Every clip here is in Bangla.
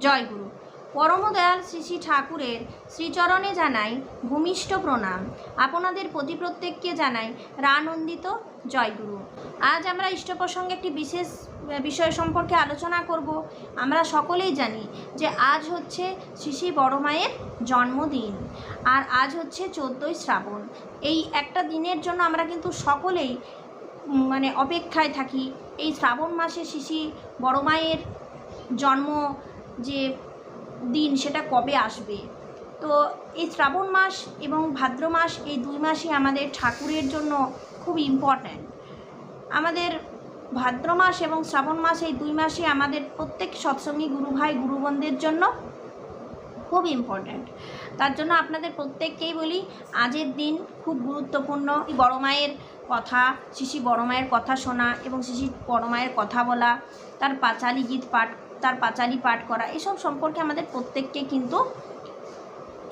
জয়গুরু। পরমদয়াল শ্রী শ্রী ঠাকুরের শ্রীচরণে জানাই ভূমিষ্ঠ প্রণাম। আপনাদের প্রতি প্রত্যেককে জানাই রানন্দিত জয়গুরু। আজ আমরা ইষ্ট প্রসঙ্গে একটি বিশেষ বিষয় সম্পর্কে আলোচনা করব। আমরা সকলেই জানি যে আজ হচ্ছে শ্রী শ্রী বড় মায়ের জন্মদিন, আর আজ হচ্ছে 14ই শ্রাবণ। এই একটা দিনের জন্য আমরা কিন্তু সকলেই অপেক্ষায় থাকি। এই শ্রাবণ মাসে শ্রী শ্রী বড় মায়ের জন্ম যে দিন সেটা কবে আসবে। তো এই শ্রাবণ মাস এবং ভাদ্র মাস, এই দুই মাসই আমাদের ঠাকুরের জন্য খুব ইম্পর্ট্যান্ট। আমাদের ভাদ্র মাস এবং শ্রাবণ মাস, এই দুই মাসই আমাদের প্রত্যেক সৎসঙ্গী গুরু ভাই গুরুবন্ধের জন্য খুব ইম্পর্ট্যান্ট। তার জন্য আপনাদের প্রত্যেককেই বলি, আজের দিন খুব গুরুত্বপূর্ণ। বড় মায়ের কথা, শ্রী শ্রী বড় মায়ের কথা শোনা এবং শ্রী শ্রী বড় মায়ের কথা বলা, তার পাঁচালী গীত পাঠ, তার পাঁচালী পাঠ করা, এসব সম্পর্কে আমাদের প্রত্যেককে কিন্তু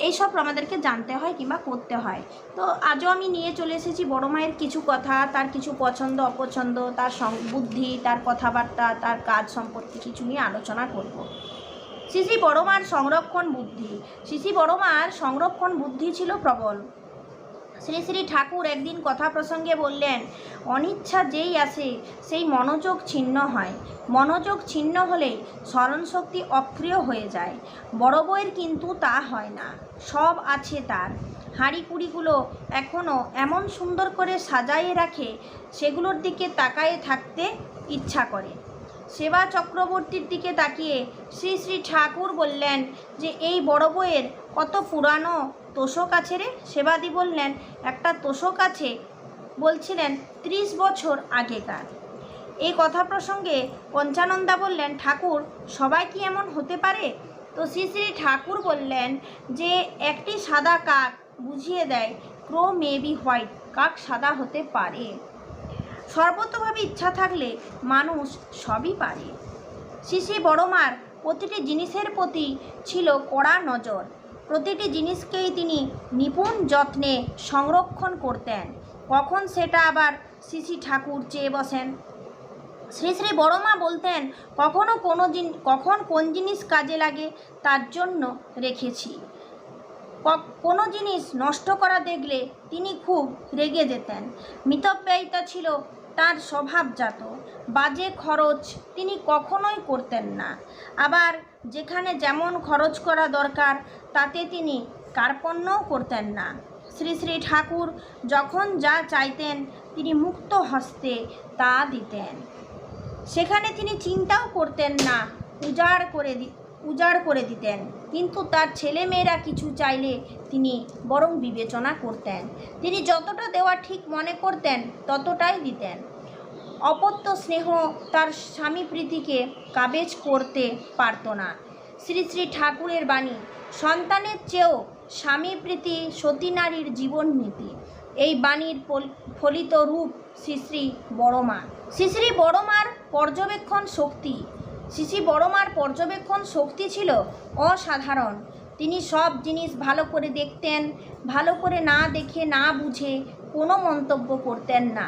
এইসব আমাদেরকে জানতে হয় কিংবা করতে হয়। তো আজও আমি নিয়ে চলে এসেছি বড় মায়ের কিছু কথা, তার কিছু পছন্দ অপছন্দ, তার বুদ্ধি, তার কথাবার্তা, তার কাজ সম্পর্কে কিছু নিয়ে আলোচনা করব। শ্রী শ্রী বড় মার সংরক্ষণ বুদ্ধি। শ্রী শ্রী বড় মার সংরক্ষণ বুদ্ধি ছিল প্রবল। শ্রী শ্রী ঠাকুর একদিন কথা প্রসঙ্গে বললেন, অনিচ্ছা যেই আসে সেই মনোযোগ ছিন্ন হয়, মনোযোগ ছিন্ন হলে স্মরণশক্তি অক্রিয় হয়ে যায়। বড় বউয়ের কিন্তু তা হয় না, সব আছে তার। হাঁড়ি কুড়িগুলো এখনও এমন সুন্দর করে সাজাইয়ে রাখে, সেগুলোর দিকে তাকায়ে থাকতে ইচ্ছা করে। সেবা চক্রবর্তীর দিকে তাকিয়ে শ্রী শ্রী ঠাকুর বললেন যে, এই বড় বউয়ের কত পুরানো তোষক আছে রে। সেবাদি বললেন, একটা তোষক আছে, বলছিলেন 30 বছর আগেকার। এই কথা প্রসঙ্গে পঞ্চানন্দা বললেন, ঠাকুর সবাই কি এমন হতে পারে? তো শ্রী শ্রী ঠাকুর বললেন যে, একটি সাদা কাক বুঝিয়ে দেয়, ক্রো মে বি হোয়াইট, কাক সাদা হতে পারে। সর্বতভাবে ইচ্ছা থাকলে মানুষ সবই পারে। শ্রী শ্রী বড় মার প্রতিটি জিনিসের প্রতি ছিল কড়া নজর। প্রতিটি জিনিসকেই তিনি নিপুণ যত্নে সংরক্ষণ করতেন। কখন সেটা আবার শ্রী শ্রী ঠাকুর চেয়ে বসেন। শ্রী শ্রী বড় মা বলতেন, কখন কোন জিনিস কাজে লাগে তার জন্য রেখেছি। কোনো জিনিস নষ্ট করা দেখলে তিনি খুব রেগে যেতেন। মিতব্যয়িতা ছিল তার স্বভাবজাত। বাজে খরচ তিনি কখনোই করতেন না। আবার যেখানে যেমন খরচ করা দরকার তাতে তিনি কার্পণ্যও করতেন না। শ্রী শ্রী ঠাকুর যখন যা চাইতেন তিনি মুক্ত হস্তে তা দিতেন। সেখানে তিনি চিন্তাও করতেন না, উজাড় করে দিতেন। কিন্তু তার ছেলেমেয়েরা কিছু চাইলে তিনি বরং বিবেচনা করতেন। তিনি যতটা দেওয়া ঠিক মনে করতেন ততটাই দিতেন। অপত্য স্নেহ তার স্বামী প্রীতিকে কাবেজ করতে পারত না। শ্রী শ্রী ঠাকুরের বাণী, সন্তানের চেয়েও স্বামী প্রীতি সতী নারীর জীবন নীতি। এই বাণীর ফলিত রূপ শ্রী শ্রী বড় মা। শ্রী শ্রী বড় মার পর্যবেক্ষণ শক্তি। শ্রী শ্রী বড় মার পর্যবেক্ষণ শক্তি ছিল অসাধারণ। তিনি সব জিনিস ভালো করে দেখতেন, ভালো করে না দেখে না বুঝে কোনো মন্তব্য করতেন না,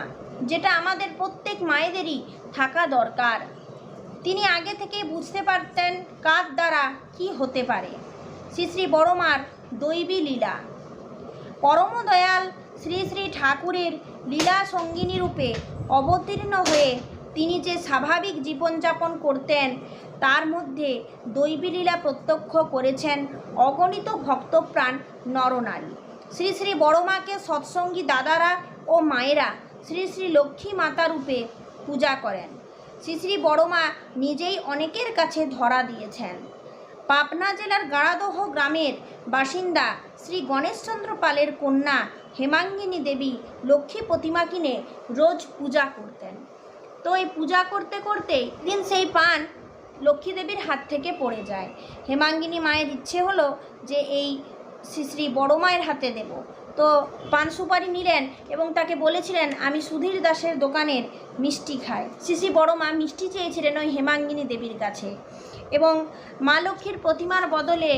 যেটা আমাদের প্রত্যেক মায়েদেরই থাকা দরকার। তিনি আগে থেকেই বুঝতে পারতেন কার দ্বারা কি হতে পারে। শ্রী শ্রী বড় মার দৈবী লীলা। পরমদয়াল শ্রী শ্রী ঠাকুরের লীলা সঙ্গিনী রূপে অবতীর্ণ হয়ে তিনি যে স্বাভাবিক জীবনযাপন করতেন, তার মধ্যে দৈবী লীলা প্রত্যক্ষ করেছেন অগণিত ভক্তপ্রাণ নরনারী। শ্রী শ্রী বড় মাকে সৎসঙ্গী দাদারা ও মায়েরা শ্রী শ্রী লক্ষ্মী মাতা রূপে পূজা করেন। শ্রী শ্রী বড় মা নিজেই অনেকের কাছে ধরা দিয়েছেন। পাবনা জেলার গাড়াদহ গ্রামের বাসিন্দা শ্রী গণেশচন্দ্র পালের কন্যা হেমাঙ্গিনী দেবী লক্ষ্মী প্রতিমা কিনে রোজ পূজা করতেন। তো এই পূজা করতে করতেই দিন সেই পান লক্ষ্মী দেবীর হাত থেকে পড়ে যায়। হেমাঙ্গিনী মায়ের ইচ্ছে হলো যে এই শ্রী শ্রী বড় মায়ের হাতে দেব। তো পান সুপারি নিলেন এবং তাকে বলেছিলেন, আমি সুধীর দাসের দোকানের মিষ্টি খাই। শ্রী শ্রী বড় মা মিষ্টি চেয়েছিলেন ওই হেমাঙ্গিনী দেবীর কাছে। এবং মা লক্ষ্মীর প্রতিমার বদলে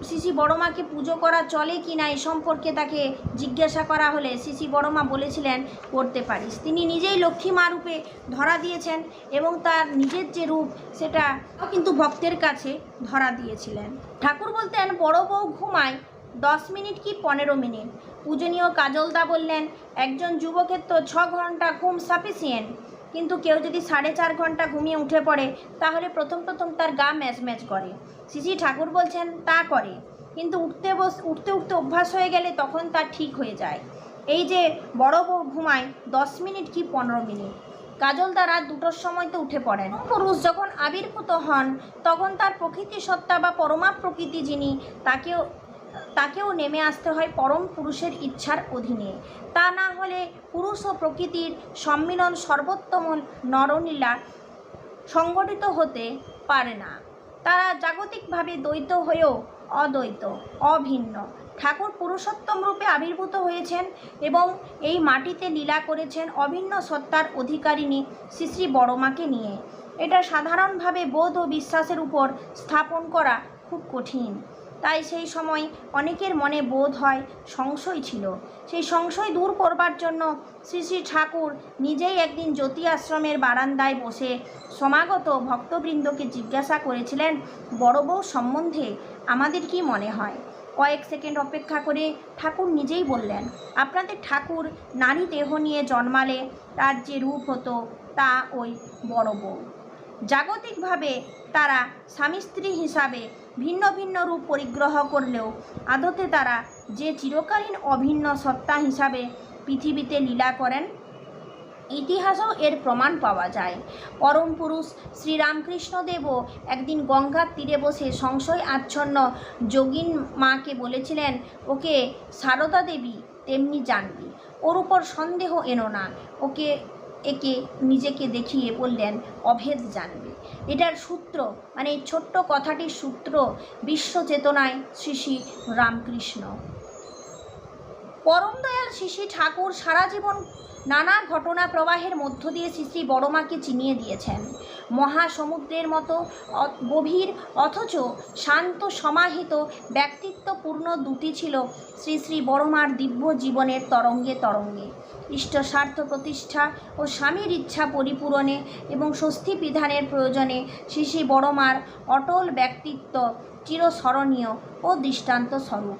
শ্রী বড়মাকে পুজো করা চলে কি না এই সম্পর্কে তাকে জিজ্ঞাসা করা হলে শ্রী বড়মা বলেছিলেন করতে পারিস। তিনি নিজেই লক্ষ্মী মা রূপে ধরা দিয়েছেন এবং তার নিজের যে রূপ সেটা কিন্তু ভক্তের কাছে ধরা দিয়েছিলেন। ঠাকুর বলতেন বড় বউ ঘুমায় 10 মিনিট কি 15 মিনিট। পূজনীয় কাজলদা বললেন একজন যুবকের তো 6 ঘন্টা ঘুম সাফিসিয়েন্ট, কিন্তু কেউ যদি 4.5 ঘন্টা ঘুমিয়ে উঠে পড়ে তাহলে প্রথম তার গা ম্যাচ করে। শ্রী ঠাকুর বলছেন তা করে, কিন্তু উঠতে উঠতে অভ্যাস হয়ে গেলে তখন তা ঠিক হয়ে যায়। এই যে বড় বউ ঘুমায় 10 মিনিট কি 15 মিনিট। কাজলদা রাত 2টোর সময় তো উঠে পড়েন। পুরুষ যখন আবির্ভূত হন তখন তার প্রকৃতি সত্তা বা পরমা প্রকৃতি যিনি তাকেও নেমে আসতে হয় পরম পুরুষের ইচ্ছার অধীনে। তা না হলে পুরুষ ও প্রকৃতির সম্মিলন সর্বোত্তম নরলীলা সংগঠিত হতে পারে না। তারা জাগতিকভাবে দ্বৈত হয়েও অদ্বৈত, অভিন্ন। ঠাকুর পুরুষোত্তম রূপে আবির্ভূত হয়েছেন এবং এই মাটিতে লীলা করেছেন অভিন্ন সত্তার অধিকারিণী শ্রী বড়মাকে নিয়ে। এটা সাধারণভাবে বোধ ও বিশ্বাসের উপর স্থাপন করা খুব কঠিন। তাই সেই সময় অনেকের মনে বোধ হয় সংশয় ছিল। সেই সংশয় দূর করবার জন্য শ্রী ঠাকুর নিজেই একদিন জ্যোতি আশ্রমের বারান্দায় বসে সমাগত ভক্তবৃন্দকে জিজ্ঞাসা করেছিলেন বড় বউ সম্বন্ধে আমাদের কি মনে হয়। কয়েক সেকেন্ড অপেক্ষা করে ঠাকুর নিজেই বললেন আপনাদের ঠাকুর নারী দেহ নিয়ে জন্মালে তার যে রূপ হতো তা ওই বড় বউ। জাগতিকভাবে তারা স্বামী স্ত্রী হিসাবে ভিন্ন ভিন্ন রূপ পরিগ্রহ করলেও আদতে তারা যে চিরকালীন অভিন্ন সত্তা হিসাবে পৃথিবীতে লীলা করেন ইতিহাসেও এর প্রমাণ পাওয়া যায়। পরম পুরুষ শ্রীরামকৃষ্ণদেবও একদিন গঙ্গার তীরে বসে সংশয় আচ্ছন্ন যোগিন মাকে বলেছিলেন ওকে সারদা দেবী তেমনি জানবি, ওর উপর সন্দেহ এনো না, একে নিজেকে দেখিয়ে বললেন অভেদ জানবে। এটার সূত্র মানে এই ছোট্ট কথাটির সূত্র বিশ্ব চেতনায় শ্রী রামকৃষ্ণ। পরম দয়াল শ্রী ঠাকুর সারা জীবন নানা ঘটনা প্রবাহের মধ্য দিয়ে শ্রী বড়মাকে চিনিয়ে দিয়েছেন। মহাসমুদ্রের মতো গভীর অথচ শান্ত সমাহিত ব্যক্তিত্বপূর্ণ দুটি ছিল শ্রী বড়মার দিব্য জীবনের তরঙ্গে তরঙ্গে। ইষ্ট স্বার্থ প্রতিষ্ঠা ও স্বামীর ইচ্ছা পরিপূরণে এবং স্বস্তি বিধানের প্রয়োজনে শ্রী বড়মার অটল ব্যক্তিত্ব চিরস্মরণীয় ও দৃষ্টান্ত স্বরূপ।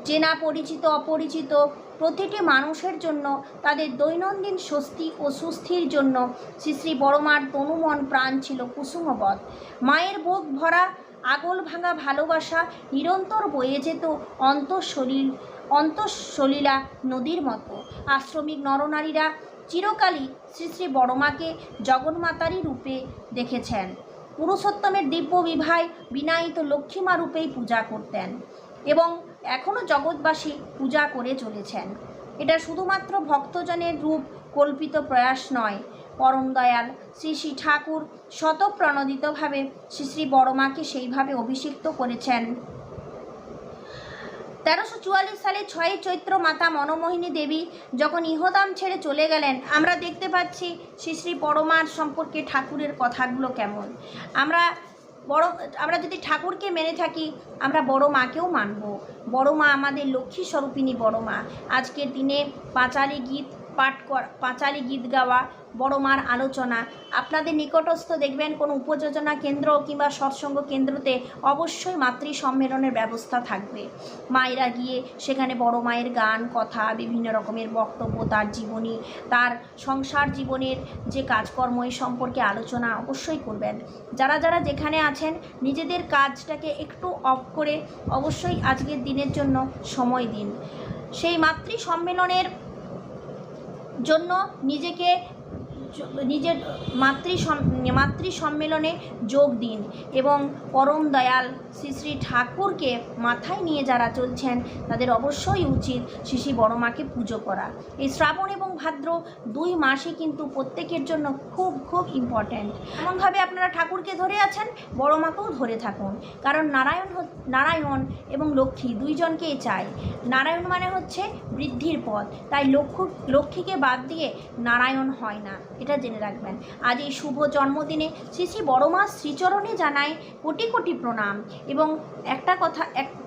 চেনা পরিচিত অপরিচিত প্রতিটি মানুষের জন্য তাদের দৈনন্দিন স্বস্তি ও সুস্থির জন্য শ্রী বড়মার তনুমন প্রাণ ছিল কুসুমবৎ। মায়ের বুক ভরা আগল ভাঙা ভালোবাসা নিরন্তর বয়ে যেত অন্তঃসলীলা নদীর মতো। আশ্রমিক নরনারীরা চিরকালই শ্রী বড়মাকে জগন্মাতারই রূপে দেখেছেন। পুরুষোত্তমের দিব্য বিভায় বিনায়িত লক্ষ্মীমা রূপেই পূজা করতেন এবং এখনও জগৎবাসী পূজা করে চলেছেন। এটা শুধুমাত্র ভক্তজনের রূপ কল্পিত প্রয়াস নয়। পরম দয়াল শ্রী ঠাকুর শতপ্রণোদিতভাবে শ্রী বড়মাকে সেইভাবে অভিষিক্ত করেছেন। 1344 সালে 6 চৈত্র মাতা মনমোহিনী দেবী যখন ইহধাম ছেড়ে চলে গেলেন আমরা দেখতে পাচ্ছি শ্রী বড়মার সম্পর্কে ঠাকুরের কথাগুলো কেমন। আমরা যদি ঠাকুরকে মেনে থাকি আমরা বড় মাকেও মানব। বড় মা আমাদের লক্ষ্মী স্বরূপিণী বড় মা। আজকের দিনে পাঁচালী গীত গাওয়া, বড় মার আলোচনা, আপনাদের নিকটস্থ দেখবেন কোনো উপযোজনা কেন্দ্র কিংবা সৎসঙ্গ কেন্দ্রতে অবশ্যই মাতৃ সম্মেলনের ব্যবস্থা থাকবে। মায়েরা গিয়ে সেখানে বড় মায়ের গান কথা বিভিন্ন রকমের বক্তব্য, তার জীবনী, তার সংসার জীবনের যে কাজকর্ম এই সম্পর্কে আলোচনা অবশ্যই করবেন। যারা যেখানে আছেন নিজেদের কাজটাকে একটু অফ করে অবশ্যই আজকের দিনের জন্য সময় দিন। সেই মাতৃ সম্মেলনের জন্য নিজের মাতৃ সম্মেলনে যোগ দিন এবং পরম দয়াল শ্রী ঠাকুরকে মাথায় নিয়ে যারা চলছেন তাদের অবশ্যই উচিত শ্রী বড়মাকে পুজো করা। এই শ্রাবণ এবং ভাদ্র 2 মাসই কিন্তু প্রত্যেকের জন্য খুব খুব ইম্পর্ট্যান্ট। এমনভাবে আপনারা ঠাকুরকে ধরে আছেন বড়মাকেও ধরে থাকুন, কারণ নারায়ণ এবং লক্ষ্মী দুইজনকেই চায়। নারায়ণ মানে হচ্ছে বৃদ্ধির পথ, তাই লক্ষ্মীকে বাদ দিয়ে নারায়ণ হয় না। এটা জেনে রাখবেন। আজ এই শুভ জন্মদিনে শ্রী শ্রী বড়মা শ্রীচরণে জানাই কোটি কোটি প্রণাম। এবং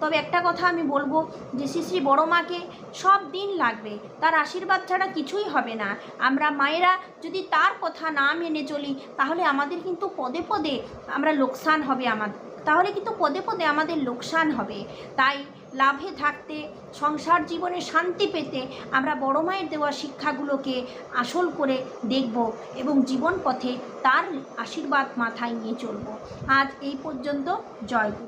তবে একটা কথা আমি বলবো যে শ্রী শ্রী বড়মাকে সব দিন লাগবে, তার আশীর্বাদ ছাড়া কিছুই হবে না। আমরা মায়েরা যদি তার কথা না মেনে চলি তাহলে আমাদের কিন্তু পদে পদে আমাদের লোকসান হবে। তাই লাভে থাকতে, সংসার জীবনে শান্তি পেতে আমরা বড় মায়ের দেওয়া শিক্ষাগুলোকে আসল করে দেখব এবং জীবন পথে তার আশীর্বাদ মাথায় নিয়ে চলব। আজ এই পর্যন্ত। জয় গুরু।